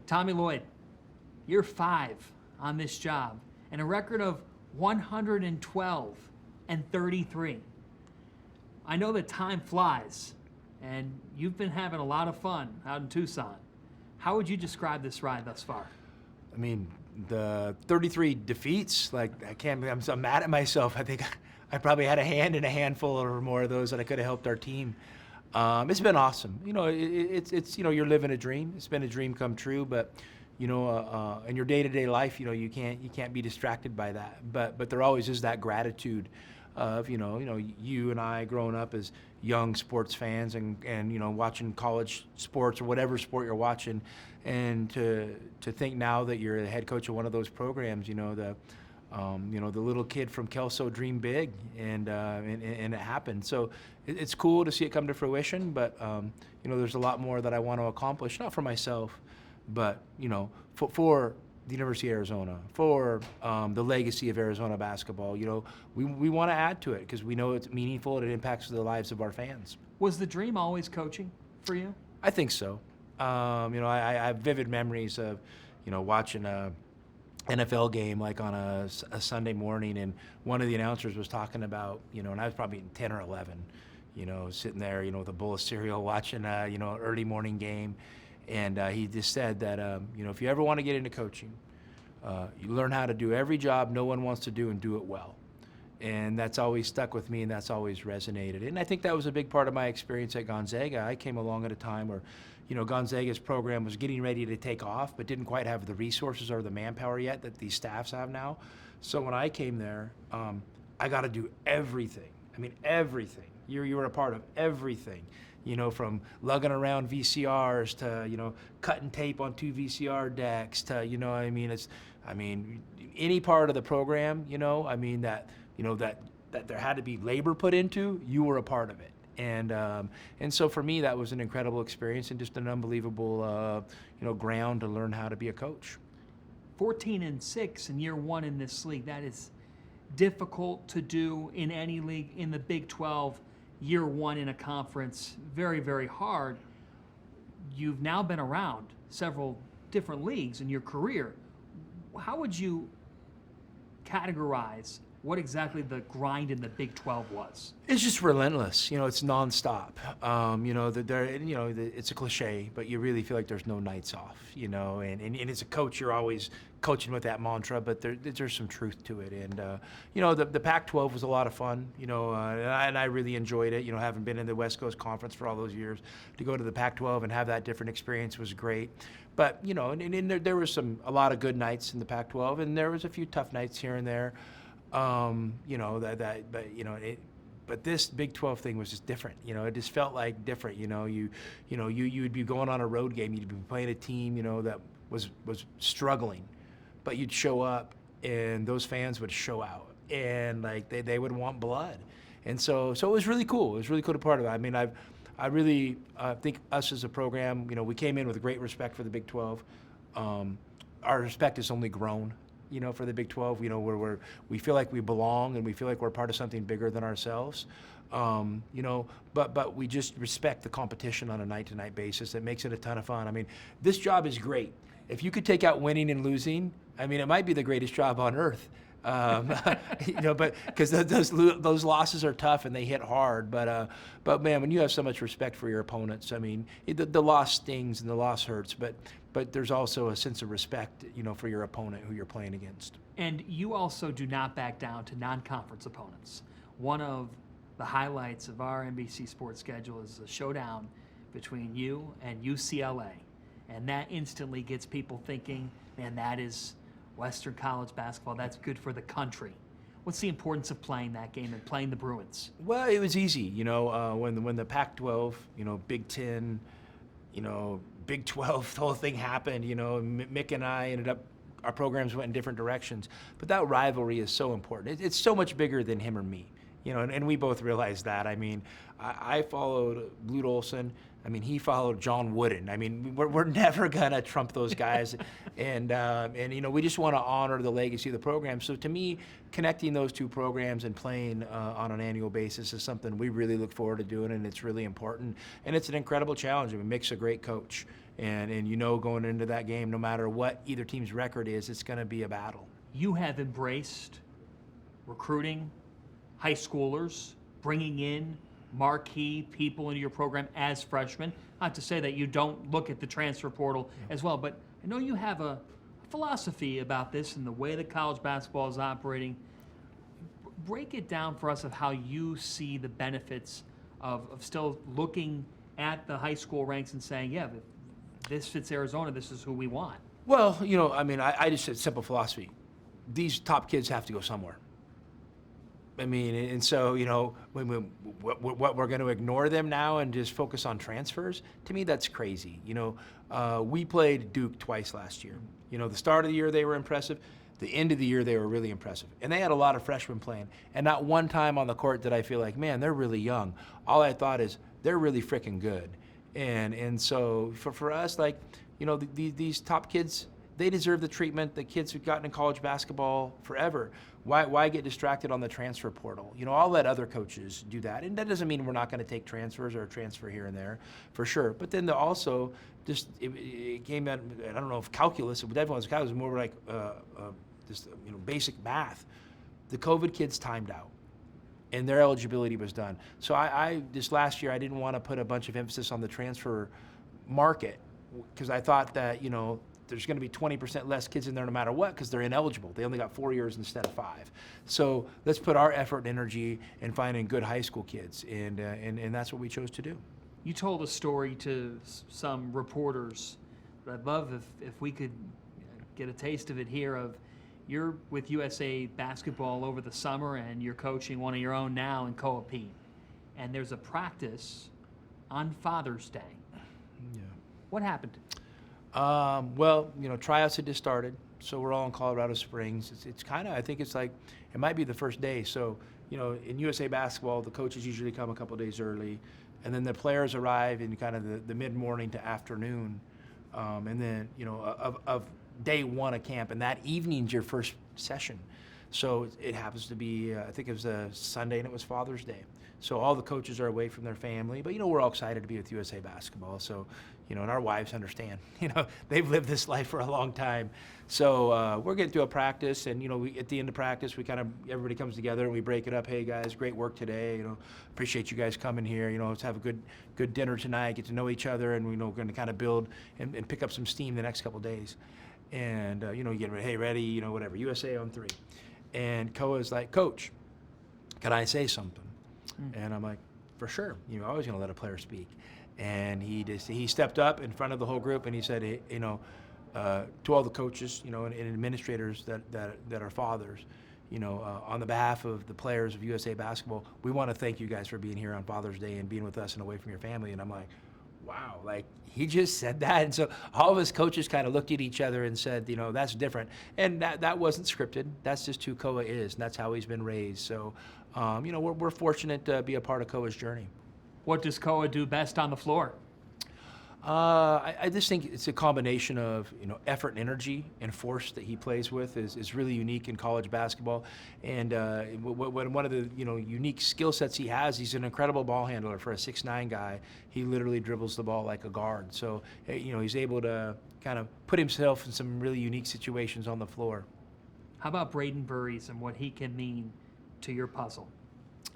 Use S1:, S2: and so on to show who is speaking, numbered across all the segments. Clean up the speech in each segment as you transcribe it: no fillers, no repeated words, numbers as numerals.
S1: Tommy Lloyd, year 5 on this job, and a record of 112 and 33. I know that time flies, and you've been having a lot of fun out in Tucson. How would you describe this ride thus far?
S2: I mean, the 33 defeats, I'm mad at myself. I think I probably had a hand in a handful or more of those that I could have helped our team. It's been awesome. It's you're living a dream. It's been a dream come true, but in your day-to-day life, you can't be distracted by that. But there always is that gratitude of you and I growing up as young sports fans and watching college sports or whatever sport you're watching, and to think now that you're the head coach of one of those programs, the little kid from Kelso dreamed big, and it happened. So it's cool to see it come to fruition, but there's a lot more that I want to accomplish, not for myself, but for the University of Arizona, for the legacy of Arizona basketball. We want to add to it because we know it's meaningful and it impacts the lives of our fans.
S1: Was the dream always coaching for you?
S2: I think so. I have vivid memories of watching a NFL game like on a Sunday morning, and one of the announcers was talking about and I was probably 10 or 11, sitting there with a bowl of cereal watching an early morning game. And he just said that, if you ever want to get into coaching, you learn how to do every job no one wants to do and do it well. And that's always stuck with me, and that's always resonated. And I think that was a big part of my experience at Gonzaga. I came along at a time where, Gonzaga's program was getting ready to take off, but didn't quite have the resources or the manpower yet that these staffs have now. So when I came there, I got to do everything. I mean, everything. You were a part of everything. From lugging around VCRs to, cutting tape on 2 VCR decks to, any part of the program, that there had to be labor put into, you were a part of it. And so for me, that was an incredible experience and just an unbelievable, ground to learn how to be a coach.
S1: 14-6 in year 1 in this league. That is difficult to do in any league in the Big 12. Year 1 in a conference, very, very hard. You've now been around several different leagues in your career. How would you categorize what exactly the grind in the Big 12 was?
S2: It's just relentless. It's nonstop. It's a cliche, but you really feel like there's no nights off. And as a coach, you're always coaching with that mantra, but there's some truth to it. And the Pac-12 was a lot of fun. And I really enjoyed it. Having been in the West Coast Conference for all those years, to go to the Pac-12 and have that different experience was great. But and there was a lot of good nights in the Pac-12, and there was a few tough nights here and there. But this Big 12 thing was just different. It just felt like different. You'd be going on a road game, you'd be playing a team, that was struggling, but you'd show up and those fans would show out, and they would want blood, and so it was really cool. It was really cool to be part of it. I mean, I really think us as a program, we came in with great respect for the Big 12. Our respect has only grown. For the Big 12, where we feel like we belong and we feel like we're part of something bigger than ourselves. But we just respect the competition on a night-to-night basis. It makes it a ton of fun. I mean, this job is great. If you could take out winning and losing, it might be the greatest job on earth. But because those losses are tough and they hit hard. But man, when you have so much respect for your opponents, the loss stings and the loss hurts. But there's also a sense of respect, for your opponent who you're playing against.
S1: And you also do not back down to non-conference opponents. One of the highlights of our NBC Sports schedule is a showdown between you and UCLA. And that instantly gets people thinking, man, that is Western college basketball. That's good for the country. What's the importance of playing that game and playing the Bruins?
S2: Well, it was easy, when the Pac-12, Big Ten, Big 12, the whole thing happened. Mick and I ended up, our programs went in different directions. But that rivalry is so important. It's so much bigger than him or me. And we both realized that. I followed Lute Olson. He followed John Wooden. We're never gonna trump those guys, and we just want to honor the legacy of the program. So to me, connecting those two programs and playing on an annual basis is something we really look forward to doing, and it's really important. And it's an incredible challenge. Mick's a great coach, And you know going into that game, no matter what either team's record is, it's going to be a battle.
S1: You have embraced recruiting high schoolers, bringing in marquee people into your program as freshmen. Not to say that you don't look at the transfer portal as well, but I know you have a philosophy about this and the way that college basketball is operating. Break it down for us of how you see the benefits of still looking at the high school ranks and saying, yeah, if this fits Arizona, this is who we want.
S2: Well, I just said simple philosophy. These top kids have to go somewhere. And so, what we're going to ignore them now and just focus on transfers, to me, that's crazy. We played Duke twice last year. The start of the year, they were impressive. The end of the year, they were really impressive. And they had a lot of freshmen playing. And not one time on the court did I feel like, man, they're really young. All I thought is, they're really freaking good. And so for us, these top kids, they deserve the treatment. The kids who've gotten in college basketball forever. Why get distracted on the transfer portal? I'll let other coaches do that. And that doesn't mean we're not going to take transfers or a transfer here and there, for sure. But then also, it came out, I don't know if calculus, it definitely was calculus, more like basic math. The COVID kids timed out, and their eligibility was done. So I this last year, I didn't want to put a bunch of emphasis on the transfer market because I thought that, there's going to be 20% less kids in there no matter what because they're ineligible. They only got 4 years instead of 5. So let's put our effort and energy in finding good high school kids, and that's what we chose to do.
S1: You told a story to some reporters, but I'd love if we could get a taste of it here of you're with USA Basketball over the summer and you're coaching one of your own now in Koa Peat, and there's a practice on Father's Day.
S2: Yeah.
S1: What happened?
S2: Tryouts had just started, so we're all in Colorado Springs. It's kind of, I think it's like, it might be the first day. So, in USA Basketball, the coaches usually come a couple days early, and then the players arrive in kind of the mid-morning to afternoon, and then, of day one of camp, and that evening's your first session. So it happens to be, I think it was a Sunday, and it was Father's Day. So all the coaches are away from their family, but, we're all excited to be with USA Basketball. So, and our wives understand, they've lived this life for a long time. So we're getting through a practice, and, at the end of practice, everybody comes together and we break it up. Hey guys, great work today. Appreciate you guys coming here. Let's have a good dinner tonight, get to know each other, and, we're going to kind of build and pick up some steam the next couple days. And, get ready, hey, ready, whatever, USA on 3. And Koa's like, Coach, can I say something? And I'm like, for sure. You're always going to let a player speak. And he stepped up in front of the whole group and he said, hey, to all the coaches, and administrators that are fathers, on the behalf of the players of USA Basketball, we want to thank you guys for being here on Father's Day and being with us and away from your family. And I'm like, wow, he just said that. And so all of us coaches kind of looked at each other and said, that's different. And that wasn't scripted. That's just who Koa is, and that's how he's been raised. So, we're fortunate to be a part of Koa's journey.
S1: What does Koa do best on the floor?
S2: I just think it's a combination of effort and energy and force that he plays with is really unique in college basketball. And one of the unique skill sets he has, he's an incredible ball handler for a 6'9" guy. He literally dribbles the ball like a guard. So he's able to kind of put himself in some really unique situations on the floor.
S1: How about Brayden Burries and what he can mean to your puzzle?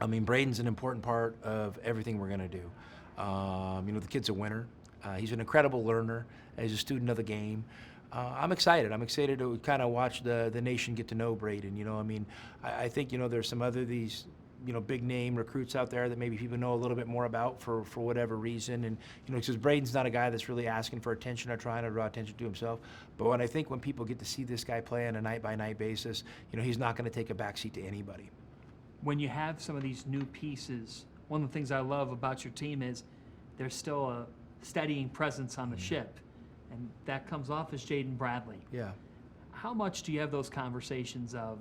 S2: Brayden's an important part of everything we're going to do. The kid's a winner. He's an incredible learner. He's a student of the game. I'm excited. I'm excited to kind of watch the nation get to know Brayden. I think there's some other these big name recruits out there that maybe people know a little bit more about for whatever reason. And because Brayden's not a guy that's really asking for attention or trying to draw attention to himself. But when people get to see this guy play on a night by night basis, he's not going to take a backseat to anybody.
S1: When you have some of these new pieces, one of the things I love about your team is there's still a steadying presence on the ship, and that comes off as Jaden Bradley.
S2: Yeah.
S1: How much do you have those conversations of,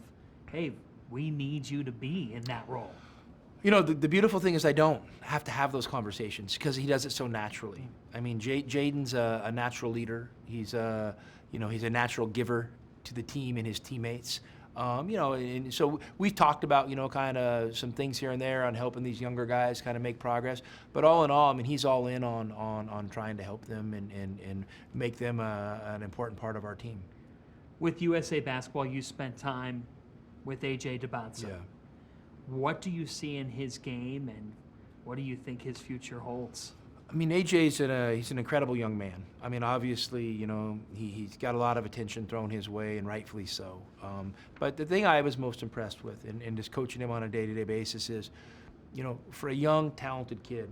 S1: hey, we need you to be in that role?
S2: The beautiful thing is I don't have to have those conversations because he does it so naturally. Jaden's a natural leader. He's a natural giver to the team and his teammates. And so we've talked about, kind of some things here and there on helping these younger guys kind of make progress. But all in all, I mean, he's all in on trying to help them and make them an important part of our team.
S1: With USA Basketball, you spent time with A.J. Debonsa.
S2: Yeah.
S1: What do you see in his game, and what do you think his future holds?
S2: I mean, AJ's he's an incredible young man. I mean, obviously, he's got a lot of attention thrown his way, and rightfully so. But the thing I was most impressed with in just coaching him on a day-to-day basis is, for a young, talented kid,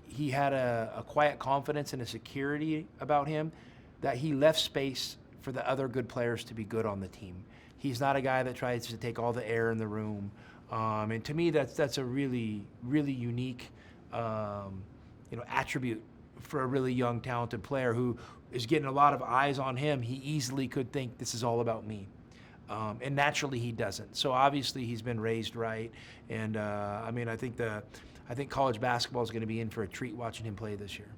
S2: he had a quiet confidence and a security about him that he left space for the other good players to be good on the team. He's not a guy that tries to take all the air in the room. And to me, that's a really, really unique attribute for a really young, talented player who is getting a lot of eyes on him. He easily could think this is all about me. And naturally he doesn't. So obviously he's been raised right. And I think college basketball is going to be in for a treat watching him play this year.